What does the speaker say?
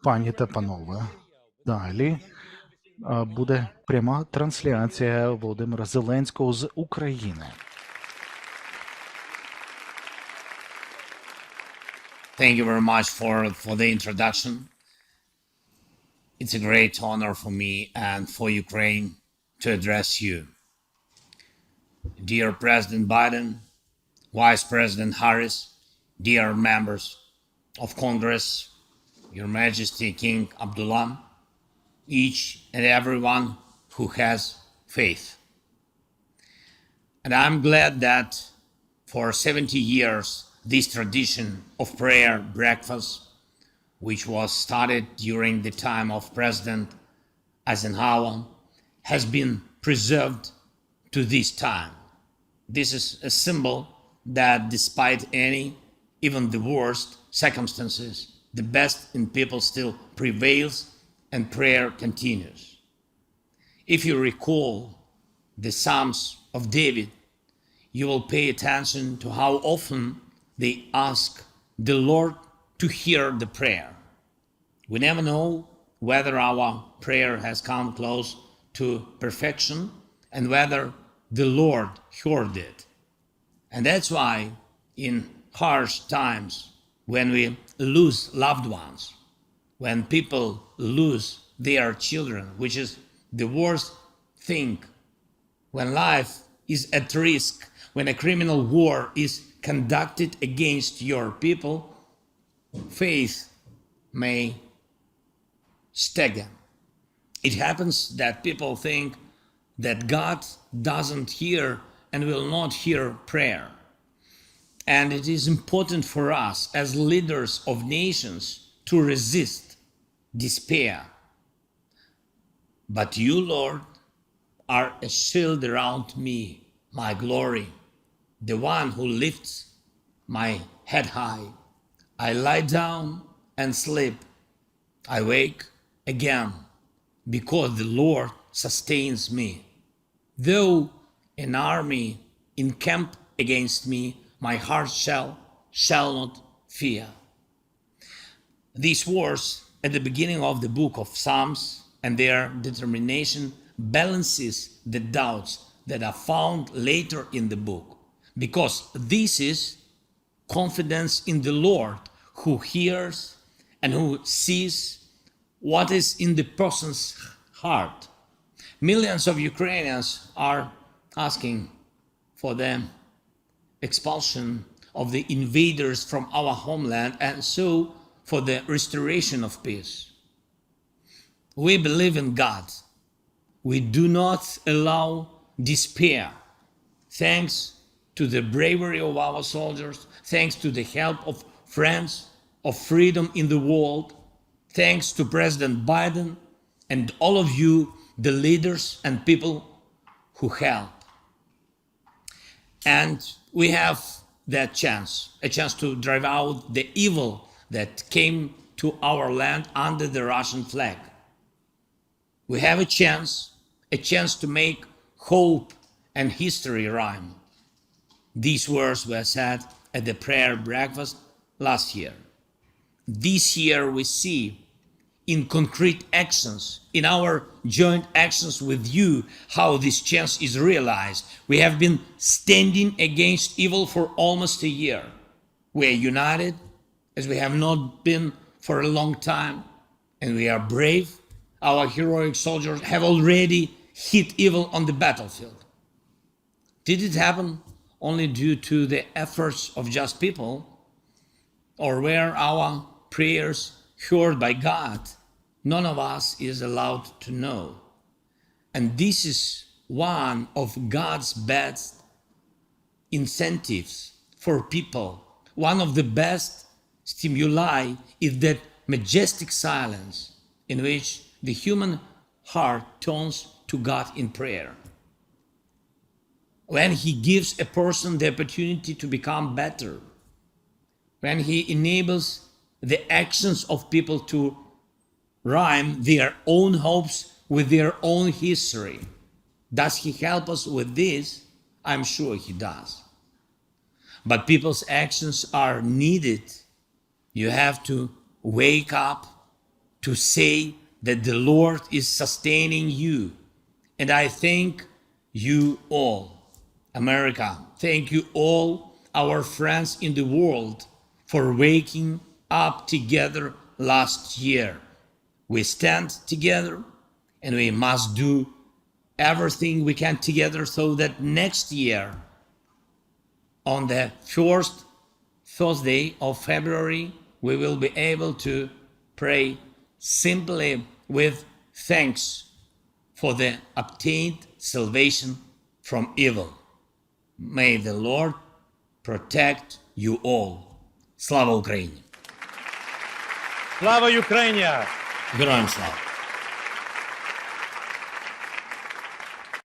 Пані та панове, далі буде пряма трансляція Володимира Зеленського з України. Thank you very much for the introduction. It's a great honor for me and for Ukraine to address you. Dear President Biden, Vice President Harris, dear members of Congress, Your Majesty King Abdullah, each and everyone who has faith. And I'm glad that for 70 years, this tradition of prayer breakfast, which was started during the time of President Eisenhower, has been preserved to this time. This is a symbol that despite any, even the worst circumstances, the best in people still prevails and prayer continues. If you recall the Psalms of David, you will pay attention to how often they ask the Lord to hear the prayer. We never know whether our prayer has come close to perfection and whether the Lord heard it. And that's why in harsh times, when we lose loved ones, when people lose their children, which is the worst thing, when life is at risk, when a criminal war is conducted against your people, faith may stagger. It happens that people think that God doesn't hear and will not hear prayer. And it is important for us as leaders of nations to resist despair. But you, Lord, are a shield around me, my glory, the one who lifts my head high. I lie down and sleep. I wake again because the Lord sustains me. Though an army encamp against me, my heart shall not fear. These words at the beginning of the book of Psalms and their determination balances the doubts that are found later in the book, because this is confidence in the Lord who hears and who sees what is in the person's heart. Millions of Ukrainians are asking for the expulsion of the invaders from our homeland and so for the restoration of peace. We believe in God. We do not allow despair. Thanks to the bravery of our soldiers, thanks to the help of friends of freedom in the world, thanks to President Biden and all of you, the leaders and people who help. And we have that chance, a chance to drive out the evil that came to our land under the Russian flag. We have a chance to make hope and history rhyme. These words were said at the prayer breakfast last year. This year we see in concrete actions, in our joint actions with you, how this chance is realized. We have been standing against evil for almost a year. We are united as we have not been for a long time, and we are brave. Our heroic soldiers have already hit evil on the battlefield. Did it happen only due to the efforts of just people, or were our prayers heard by God? None of us is allowed to know. And this is one of God's best incentives for people. One of the best stimuli is that majestic silence in which the human heart turns to God in prayer. When He gives a person the opportunity to become better, when He enables the actions of people to rhyme their own hopes with their own history. Does He help us with this? I'm sure He does. But people's actions are needed. You have to wake up to say that the Lord is sustaining you. And I thank you all, America. Thank you all, our friends in the world, for waking up together last year. We stand together and we must do everything we can together so that next year, on the first Thursday of February, we will be able to pray simply with thanks for the obtained salvation from evil. May the Lord protect you all. Слава Україні! Слава Україні! Героям слава!